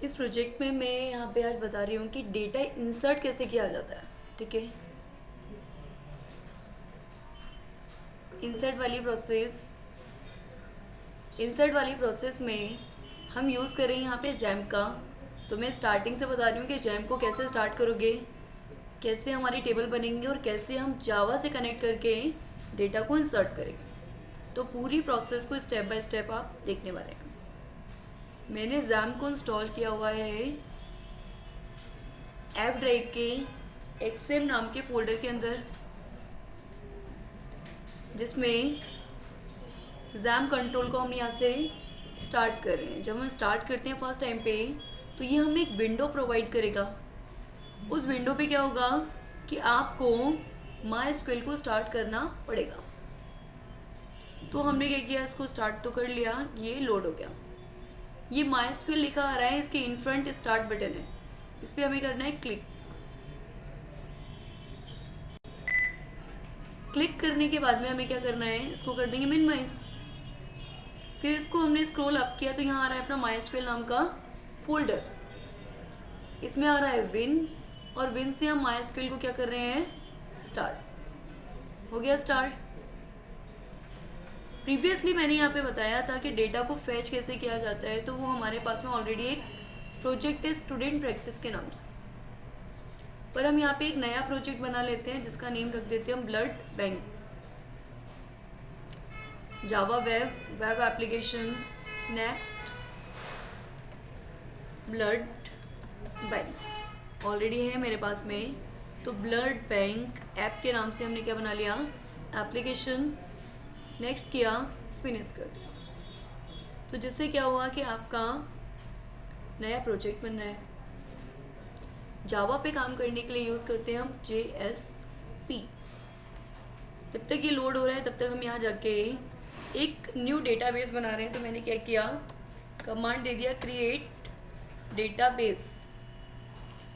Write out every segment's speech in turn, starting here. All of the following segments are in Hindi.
इस प्रोजेक्ट में मैं यहाँ पे आज बता रही हूँ कि डेटा इंसर्ट कैसे किया जाता है। ठीक है, इंसर्ट वाली प्रोसेस में हम यूज़ करें यहाँ पे जैम का। तो मैं स्टार्टिंग से बता रही हूँ कि जैम को कैसे स्टार्ट करोगे, कैसे हमारी टेबल बनेंगी और कैसे हम जावा से कनेक्ट करके डेटा को इंसर्ट करेंगे। तो पूरी प्रोसेस को स्टेप बाय स्टेप आप देखने वाले हैं। मैंने जैम को इंस्टॉल किया हुआ है ऐप ड्राइव के एक्सएम नाम के फोल्डर के अंदर, जिसमें जैम कंट्रोल को हम यहाँ से स्टार्ट कर रहे हैं। जब हम स्टार्ट करते हैं फर्स्ट टाइम पे, तो ये हमें एक विंडो प्रोवाइड करेगा। उस विंडो पे क्या होगा कि आपको MySQL को स्टार्ट करना पड़ेगा। तो हमने क्या किया, इसको स्टार्ट तो कर लिया, ये लोड हो गया। ये MySQL लिखा आ रहा है, इसके इन फ्रंट स्टार्ट बटन है, इस पर हमें करना है क्लिक। क्लिक करने के बाद में हमें क्या करना है, इसको कर देंगे मिनिमाइज। फिर इसको हमने स्क्रॉल अप किया तो यहाँ आ रहा है अपना MySQL नाम का फोल्डर। इसमें आ रहा है विन, और विन से हम MySQL को क्या कर रहे हैं, स्टार्ट। हो गया स्टार्ट। प्रीवियसली मैंने यहाँ पे बताया था कि डेटा को फैच कैसे किया जाता है, तो वो हमारे पास में ऑलरेडी एक प्रोजेक्ट है स्टूडेंट प्रैक्टिस के नाम से। पर हम यहाँ पे एक नया प्रोजेक्ट बना लेते हैं जिसका नेम रख देते हैं हम blood bank. Java web application next blood bank already है मेरे पास में। तो ब्लड बैंक ऐप के नाम से हमने क्या बना लिया, एप्लीकेशन। नेक्स्ट किया, फिनिश कर दिया। तो जिससे क्या हुआ कि आपका नया प्रोजेक्ट बन रहा है। जावा पे काम करने के लिए यूज़ करते हैं हम JSP। जब तक ये लोड हो रहा है तब तक हम यहाँ जाके एक न्यू डेटाबेस बना रहे हैं। तो मैंने क्या किया, कमांड दे दिया क्रिएट डेटाबेस।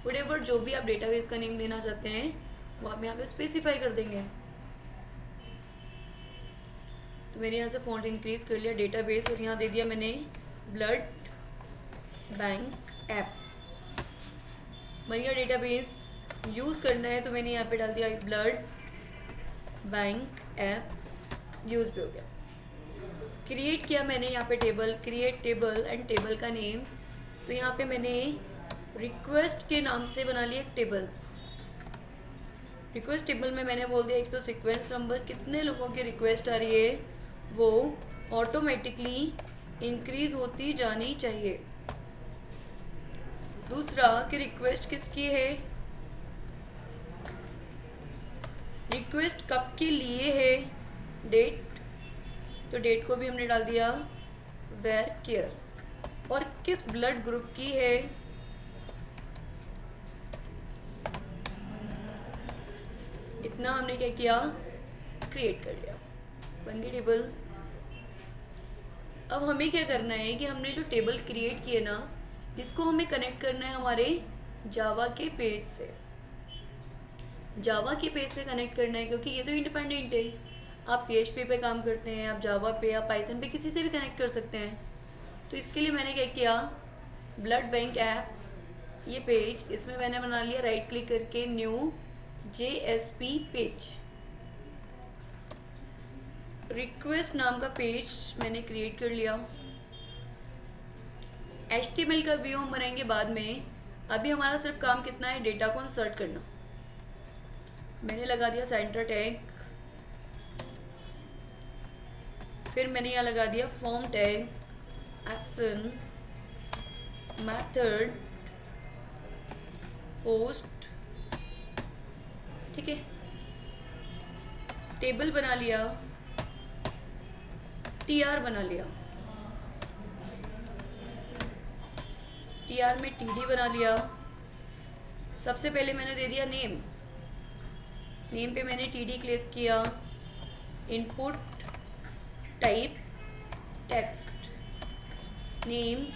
व्हाटएवर जो भी आप डेटाबेस का नेम देना चाहते हैं वो आप यहाँ पे स्पेसिफाई कर देंगे। तो मैंने यहाँ से फॉन्ट इंक्रीज कर लिया डेटाबेस, और यहाँ दे दिया मैंने ब्लड बैंक ऐप। बढ़िया डेटाबेस यूज़ करना है तो मैंने यहाँ पे डाल दिया ब्लड बैंक ऐप, यूज़ भी हो गया। क्रिएट किया मैंने यहाँ पे table, create table and table का नेम। तो यहाँ पे मैंने रिक्वेस्ट के नाम से बना लिया एक टेबल। रिक्वेस्ट टेबल में मैंने बोल दिया एक तो सीक्वेंस नंबर, कितने लोगों की रिक्वेस्ट आ रही है वो ऑटोमेटिकली इंक्रीज होती जानी चाहिए। दूसरा कि रिक्वेस्ट किसकी है, रिक्वेस्ट कब के लिए है, डेट। तो डेट को भी हमने डाल दिया वेर केयर, और किस ब्लड ग्रुप की है, इतना हमने क्या किया, क्रिएट कर लिया, बन गई टेबल। अब हमें क्या करना है कि हमने जो टेबल क्रिएट किए ना, इसको हमें कनेक्ट करना है हमारे जावा के पेज से। जावा के पेज से कनेक्ट करना है क्योंकि ये तो इंडिपेंडेंट है। आप PHP पे काम करते हैं, आप जावा पे, आप पाइथन पे, किसी से भी कनेक्ट कर सकते हैं। तो इसके लिए मैंने क्या किया, ब्लड बैंक ऐप ये पेज, इसमें मैंने बना लिया राइट क्लिक करके न्यू JSP पेज। रिक्वेस्ट नाम का पेज मैंने क्रिएट कर लिया। HTML का व्यू हम बनाएंगे बाद में। अभी हमारा सिर्फ काम कितना है, डेटा को इंसर्ट करना। मैंने लगा दिया सेंटर टैग, फिर मैंने यहाँ लगा दिया form tag, action, method, post. ठीक है, टेबल बना लिया, TR बना लिया, TR में TD बना लिया। सबसे पहले मैंने दे दिया नेम, नेम पे मैंने TD क्लिक किया, input type text, name,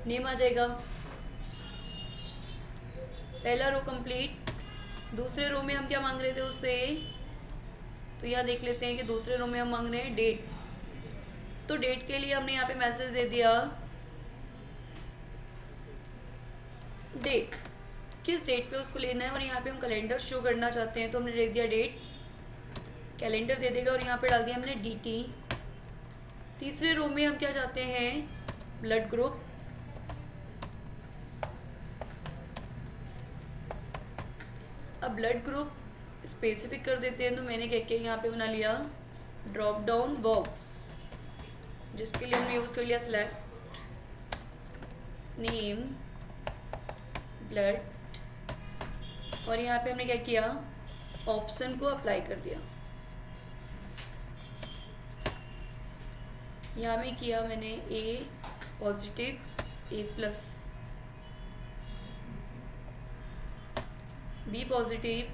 name आ जाएगा। पहला रो कंप्लीट। दूसरे रो में हम क्या मांग रहे थे उससे, तो यहाँ देख लेते हैं कि दूसरे रो में हम मांग रहे हैं डेट। तो डेट के लिए हमने यहाँ पे मैसेज दे दिया डेट, किस डेट पे उसको लेना है, और यहाँ पे हम कैलेंडर शो करना चाहते हैं तो हमने दे दिया डेट, कैलेंडर दे देगा, और यहाँ पे डाल दिया हमने DT। तीसरे रो में हम क्या चाहते हैं, ब्लड ग्रुप, अब ब्लड ग्रुप स्पेसिफिक कर देते हैं, तो मैंने क्या किया यहाँ पे बना लिया ड्रॉप डाउन बॉक्स, जिसके लिए हमने यूज़ कर लिया सेलेक्ट नेम ब्लड, और यहाँ पे हमने क्या किया, ऑप्शन को अप्लाई कर दिया। यहाँ में किया मैंने A positive, A+, B positive.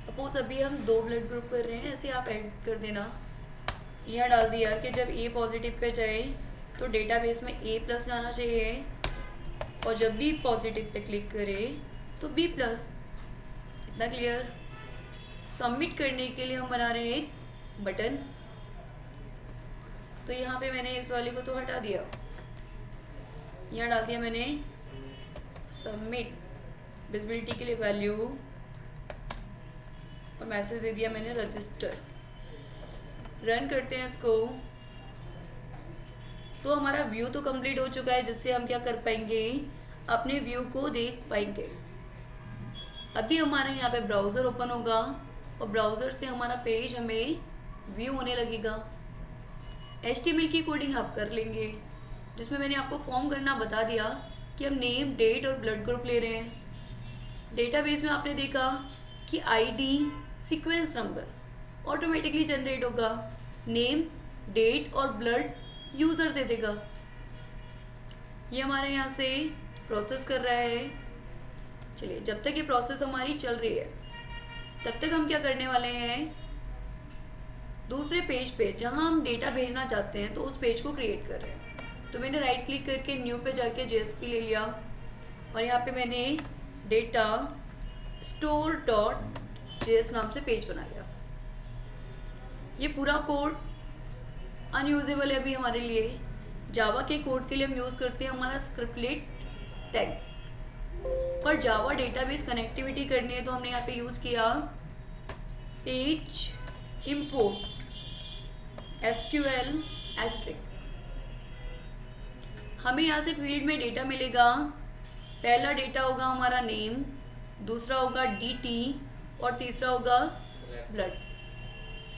Suppose अभी हम 2 ब्लड ग्रुप कर रहे हैं, ऐसे आप ऐड कर देना। यह डाल दिया कि जब A पॉजिटिव पे जाए तो डेटाबेस में A+ जाना चाहिए, और जब B पॉजिटिव पे क्लिक करे तो B+। इतना क्लियर। सबमिट करने के लिए हम बना रहे हैं एक बटन, तो यहाँ पे मैंने इस वाले को तो हटा दिया, यहाँ डाल दिया मैंने सबमिट, विजिबिलिटी के लिए वैल्यू, और मैसेज दे दिया मैंने रजिस्टर। रन करते हैं इसको, तो हमारा व्यू तो कंप्लीट हो चुका है, जिससे हम क्या कर पाएंगे, अपने व्यू को देख पाएंगे। अभी हमारे यहाँ पे ब्राउज़र ओपन होगा, और ब्राउज़र से हमारा पेज हमें व्यू होने लगेगा। HTML की कोडिंग आप कर लेंगे, जिसमें मैंने आपको फॉर्म करना बता दिया कि हम नेम, डेट और ब्लड ग्रुप ले रहे हैं। डेटाबेस में आपने देखा कि ID sequence number automatically generate होगा, नेम, डेट और ब्लड यूज़र दे देगा। ये हमारे यहाँ से प्रोसेस कर रहा है। चलिए, जब तक ये प्रोसेस हमारी चल रही है तब तक हम क्या करने वाले हैं, दूसरे पेज पे जहाँ हम डेटा भेजना चाहते हैं तो उस पेज को क्रिएट कर रहे हैं। तो मैंने राइट क्लिक करके न्यू पे जाके JSP ले लिया, और यहाँ पे मैंने डेटा store.js नाम से पेज बना लिया। ये पूरा कोड अनयूजेबल है अभी हमारे लिए। जावा के कोड के लिए हम यूज़ करते हैं हमारा स्क्रिप्टलेट टैग, पर जावा डेटाबेस कनेक्टिविटी करनी है तो हमने यहाँ पे यूज़ किया पेज इम्पोर्ट SQL एस्ट्रिक। हमें यहाँ से फील्ड में डेटा मिलेगा। पहला डेटा होगा हमारा नेम, दूसरा होगा DT, और तीसरा होगा ब्लड।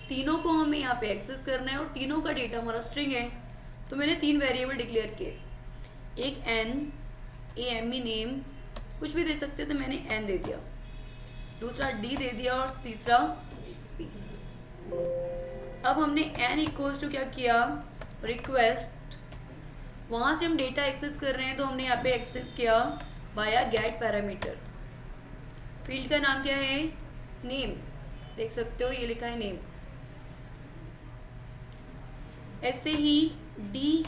तीनों को हमें यहाँ पे एक्सेस करना है, और तीनों का डेटा हमारा स्ट्रिंग है। तो मैंने 3 वेरिएबल डिक्लेयर किए, एक N, AME नेम, कुछ भी दे सकते थे, मैंने N दे दिया, दूसरा D दे दिया, और तीसरा P। अब हमने N इक्वल्स टू क्या किया, रिक्वेस्ट, वहाँ से हम डेटा एक्सेस कर रहे हैं तो हमने यहाँ पे एक्सेस किया बाया गेट पैरामीटर। फील्ड का नाम क्या है, नेम, देख सकते हो ये लिखा है नेम। ऐसे ही D,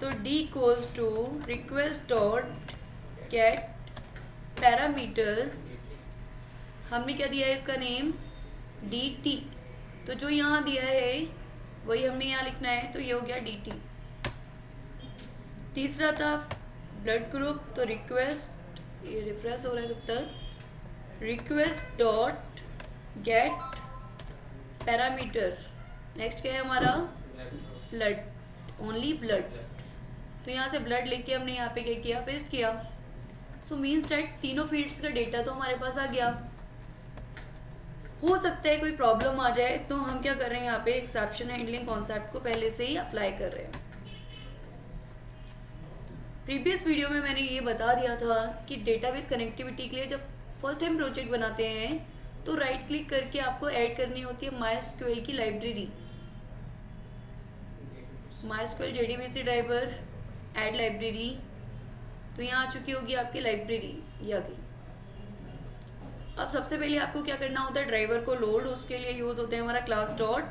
तो D equals to request dot get parameter, हमने क्या दिया है इसका नेम DT, तो जो यहाँ दिया है वही हमने यहाँ लिखना है, तो ये हो गया DT। तीसरा था ब्लड ग्रुप, तो रिक्वेस्ट, ये रिफ्रेश हो रहा है तब तक, request dot get parameter. Next क्या है हमारा, ब्लड, ओनली ब्लड, तो यहाँ से ब्लड लिख के हमने यहाँ पे क्या किया, पेस्ट किया। सो मीन्स दैट तीनों फील्ड्स का डेटा तो हमारे पास आ गया। हो सकता है कोई प्रॉब्लम आ जाए, तो हम क्या कर रहे हैं, यहाँ पे एक्सेप्शन हैंडलिंग कॉन्सेप्ट को पहले से ही अप्लाई कर रहे हैं। प्रीवियस वीडियो में मैंने ये बता दिया था कि डेटाबेस कनेक्टिविटी के लिए जब फर्स्ट टाइम प्रोजेक्ट बनाते हैं तो राइट क्लिक करके आपको ऐड करनी होती है MySQL की library. MySQL JDBC driver, add library, तो यहाँ आ चुकी होगी आपकी लाइब्रेरी, ये आ गई। अब सबसे पहले आपको क्या करना होता है, ड्राइवर को लोड, उसके लिए यूज़ होते हैं हमारा class dot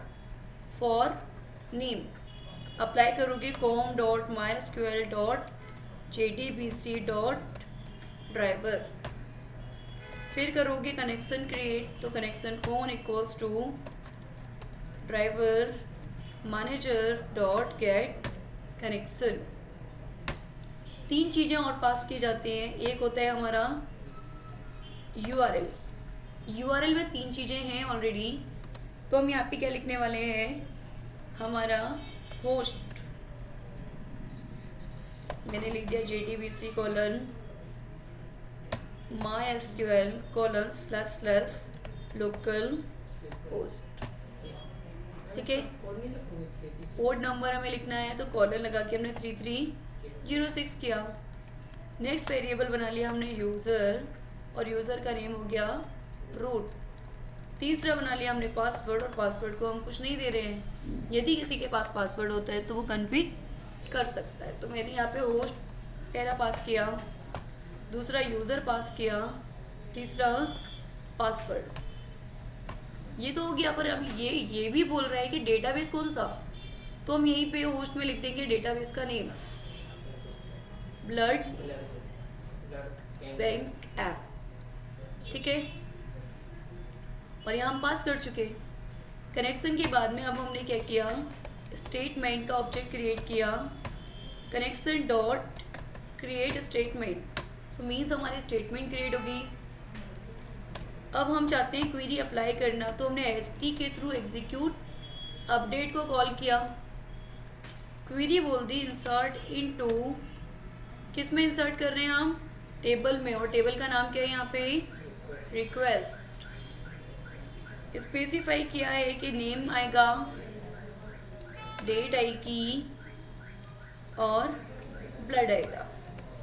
for name. Apply करोगे com dot mysql dot jdbc dot driver, फिर करोगे कनेक्शन क्रिएट, तो कनेक्शन कौन equals to driver manager dot get connection. 3 चीज़ें और पास की जाती हैं। एक होता है हमारा URL। URL में 3 चीज़ें हैं ऑलरेडी, तो हम यहाँ पे क्या लिखने वाले हैं, हमारा होस्ट, मैंने लिख दिया JDBC colon MySQL colon / local host. ठीक है, पोर्ट नंबर हमें लिखना है तो कॉलर लगा के हमने 3306 किया। नेक्स्ट वेरिएबल बना लिया हमने यूज़र, और यूज़र का नेम हो गया रूट। तीसरा बना लिया हमने पासवर्ड, और पासवर्ड को हम कुछ नहीं दे रहे हैं। यदि किसी के पास पासवर्ड होता है तो वो कन्फिग कर सकता है। तो मैंने यहाँ पे होस्ट पहला पास किया, दूसरा यूज़र पास किया, तीसरा पासवर्ड। ये तो हो गया, पर अब ये भी बोल रहा है कि डेटाबेस कौन सा, तो हम यहीं पे होस्ट में लिख देंगे डेटाबेस का नेम ब्लड बैंक ऐप। ठीक है, और यहाँ हम पास कर चुके। कनेक्शन के बाद में अब हमने क्या किया, स्टेटमेंट का ऑब्जेक्ट क्रिएट किया, connection dot create statement. So means हमारी स्टेटमेंट क्रिएट होगी। अब हम चाहते हैं क्वेरी अप्लाई करना, तो हमने ST के थ्रू एग्जीक्यूट अपडेट को कॉल किया। क्वेरी बोल दी इंसर्ट इनटू, किस में इंसर्ट कर रहे हैं हम, टेबल में, और टेबल का नाम क्या है यहाँ पे, रिक्वेस्ट। स्पेसिफाई किया है कि नेम आएगा, डेट आएगी और ब्लड आएगा,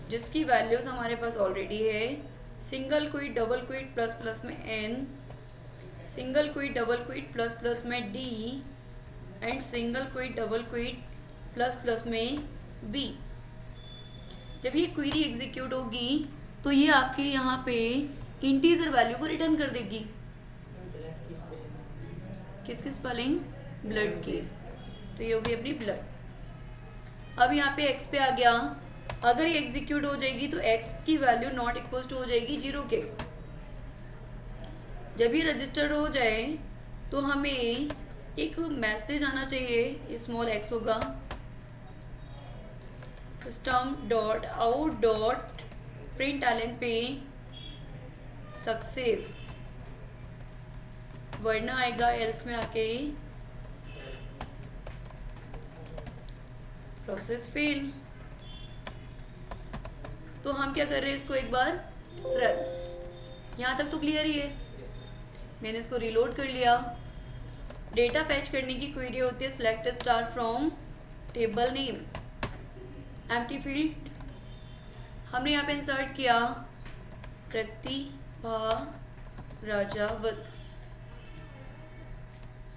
जिसकी वैल्यूज हमारे पास ऑलरेडी है। Single quit, double quit, plus plus में N, single quit, double quit, plus plus में D, and single quit, double quit, plus plus में B। जब ये क्वेरी एग्जीक्यूट होगी तो ये आपके यहाँ पे इंटीजर वैल्यू को रिटर्न कर देगी। किसकी स्पेलिंग, ब्लड की, तो ये होगी अपनी ब्लड। अब यहाँ पे X पे आ गया, अगर ये एग्जीक्यूट हो जाएगी तो X की वैल्यू नॉट इक्वल टू हो जाएगी 0 के। जब ये रजिस्टर हो जाए तो हमें एक मैसेज आना चाहिए, स्मॉल x होगा, system dot out dot println पे सक्सेस, वरना आएगा एल्स में आके प्रोसेस फेल। तो हम क्या कर रहे हैं, इसको एक बार रन। यहाँ तक तो क्लियर ही है। मैंने इसको रिलोड कर लिया। डेटा फैच करने की क्वेरी होती है select star from table name, empty field. हमने यहाँ पे इंसर्ट किया प्रतिभा राजावत।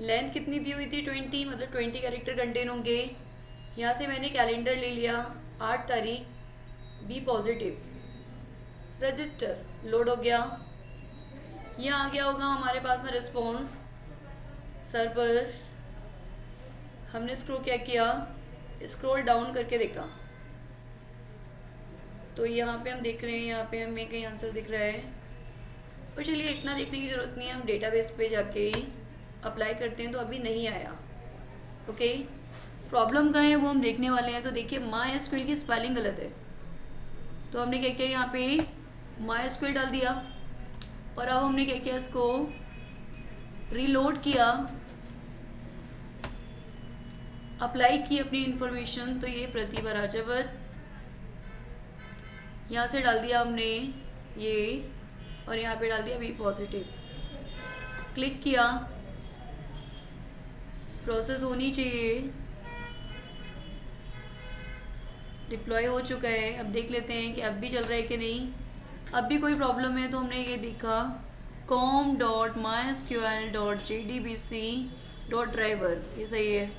लेंथ कितनी दी हुई थी, 20, मतलब 20 कैरेक्टर कंटेन होंगे। यहाँ से मैंने कैलेंडर ले लिया, 8 तारीख, बी पॉजिटिव, रजिस्टर, लोड हो गया। यहाँ आ गया होगा हमारे पास में रिस्पॉन्स सर्वर। हमने इसको क्या किया, स्क्रॉल डाउन करके देखा, तो यहाँ पे हम देख रहे हैं, यहाँ पे हमें कहीं आंसर दिख रहा है। और चलिए इतना देखने की ज़रूरत नहीं है, हम डेटाबेस पे जाके अप्लाई करते हैं तो अभी नहीं आया। ओके, प्रॉब्लम कहाँ है वो हम देखने वाले हैं। तो देखिए MySQL की स्पेलिंग गलत है, तो हमने क्या किया, यहाँ पे MySQL डाल दिया, और अब हमने क्या किया, इसको रीलोड किया, अप्लाई की अपनी इंफॉर्मेशन। तो ये प्रतिभा राजावत, यहाँ से डाल दिया हमने ये, और यहाँ पे डाल दिया बी पॉजिटिव। क्लिक किया, प्रोसेस होनी चाहिए, डिप्लॉय हो चुका है। अब देख लेते हैं कि अब भी चल रहा है कि नहीं। अब भी कोई प्रॉब्लम है तो हमने ये देखा com.mysql.jdbc.driver, ये सही है,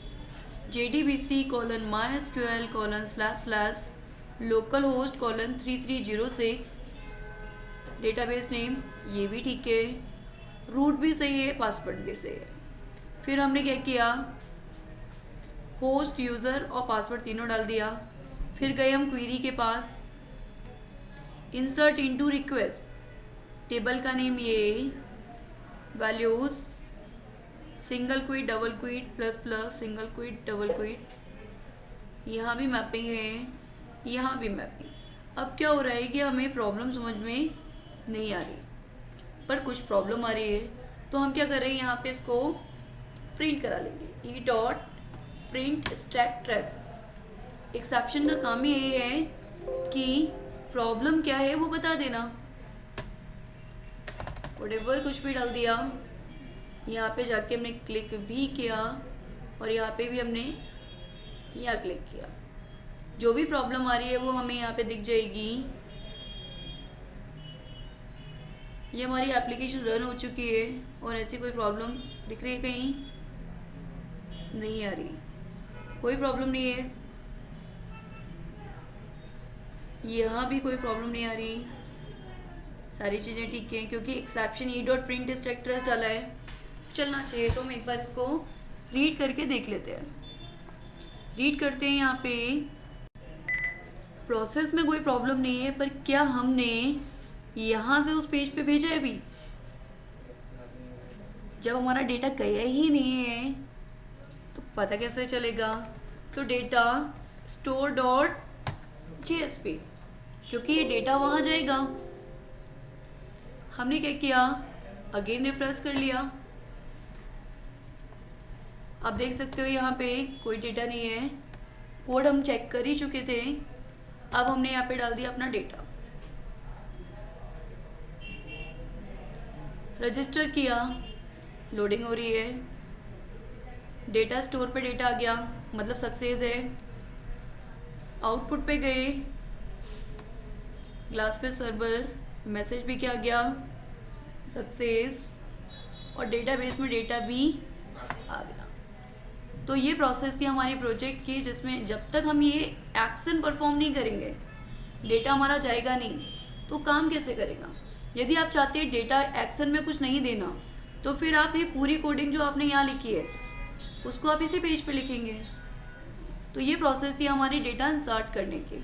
jdbc://localhost:3306, डेटाबेस नेम ये भी ठीक है, रूट भी सही है, पासवर्ड भी सही है। फिर हमने क्या किया, होस्ट, यूज़र और पासवर्ड तीनों डाल दिया। फिर गए हम क्वेरी के पास, इंसर्ट इनटू रिक्वेस्ट, टेबल का नेम ये, values single quit, double quit, plus plus, single quit, double quit, यहाँ भी मैपिंग है, यहाँ भी मैपिंग। अब क्या हो रहा है कि हमें प्रॉब्लम समझ में नहीं आ रही, पर कुछ प्रॉब्लम आ रही है, तो हम क्या कर रहे हैं, यहाँ पे इसको प्रिंट करा लेंगे। E dot print stack trace. Exception का काम ये है कि प्रॉब्लम क्या है वो बता देना। व्हाटएवर कुछ भी डाल दिया, यहाँ पे जाके हमने क्लिक भी किया और यहाँ पे भी हमने यहाँ क्लिक किया। जो भी प्रॉब्लम आ रही है वो हमें यहाँ पे दिख जाएगी। ये हमारी एप्लीकेशन रन हो चुकी है और ऐसी कोई प्रॉब्लम दिख रही है कहीं? नहीं आ रही, कोई प्रॉब्लम नहीं है। यहाँ भी कोई प्रॉब्लम नहीं आ रही, सारी चीज़ें ठीक हैं क्योंकि exception E dot print structures डाला है, चलना चाहिए। तो हम एक बार इसको रीड करके देख लेते हैं। रीड करते हैं, यहाँ पे प्रोसेस में कोई प्रॉब्लम नहीं है, पर क्या हमने यहाँ से उस पेज पे भेजा है अभी? जब हमारा डेटा गया ही नहीं है तो पता कैसे चलेगा? तो डेटा स्टोर डॉट JSP, क्योंकि ये डेटा वहाँ जाएगा। हमने क्या किया, अगेन रिफ्रेश कर लिया। आप देख सकते हो यहाँ पे कोई डेटा नहीं है, कोड हम चेक कर ही चुके थे। अब हमने यहाँ पे डाल दिया अपना डेटा, रजिस्टर किया, लोडिंग हो रही है, डेटा स्टोर पे डेटा आ गया, मतलब सक्सेस है। आउटपुट पे गए, ग्लासफिश सर्वर, मैसेज भी क्या गया, सक्सेस, और डेटाबेस में डेटा भी आ गया। तो ये प्रोसेस थी हमारी प्रोजेक्ट की, जिसमें जब तक हम ये एक्शन परफॉर्म नहीं करेंगे, डेटा हमारा जाएगा नहीं, तो काम कैसे करेगा? यदि आप चाहते हैं डेटा एक्शन में कुछ नहीं देना, तो फिर आप ये पूरी कोडिंग जो आपने यहाँ लिखी है उसको आप इसी पेज पे लिखेंगे। तो ये प्रोसेस थी हमारी डेटा इंसर्ट करने की।